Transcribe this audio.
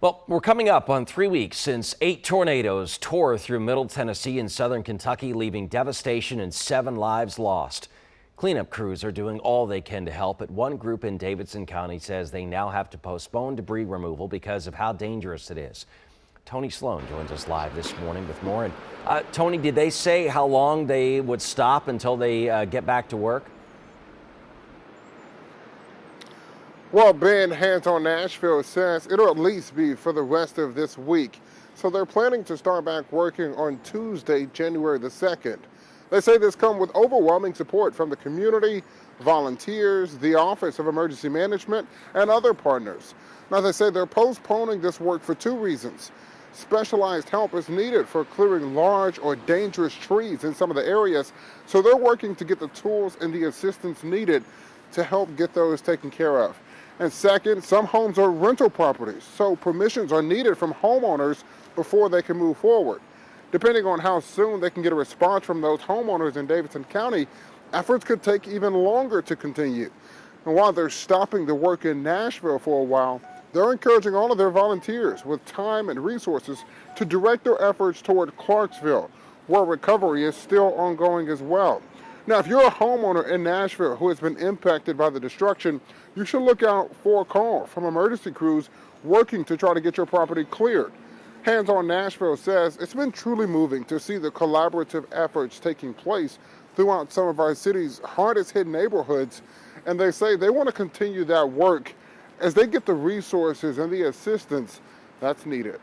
Well, we're coming up on 3 weeks since 8 tornadoes tore through Middle Tennessee and southern Kentucky, leaving devastation and 7 lives lost. Cleanup crews are doing all they can to help, but one group in Davidson County says they now have to postpone debris removal because of how dangerous it is. Tony Sloan joins us live this morning with more. And Tony, did they say how long they would stop until they get back to work? Well, Ben, Hands on Nashville says it'll at least be for the rest of this week. So they're planning to start back working on Tuesday, January the 2nd. They say this comes with overwhelming support from the community, volunteers, the Office of Emergency Management, and other partners. Now, they say they're postponing this work for 2 reasons. Specialized help is needed for clearing large or dangerous trees in some of the areas, so they're working to get the tools and the assistance needed to help get those taken care of. And second, some homes are rental properties, so permissions are needed from homeowners before they can move forward. Depending on how soon they can get a response from those homeowners in Davidson County, efforts could take even longer to continue. And while they're stopping the work in Nashville for a while, they're encouraging all of their volunteers with time and resources to direct their efforts toward Clarksville, where recovery is still ongoing as well. Now, if you're a homeowner in Nashville who has been impacted by the destruction, you should look out for a call from emergency crews working to try to get your property cleared. Hands on Nashville says it's been truly moving to see the collaborative efforts taking place throughout some of our city's hardest hit neighborhoods, and they say they want to continue that work as they get the resources and the assistance that's needed.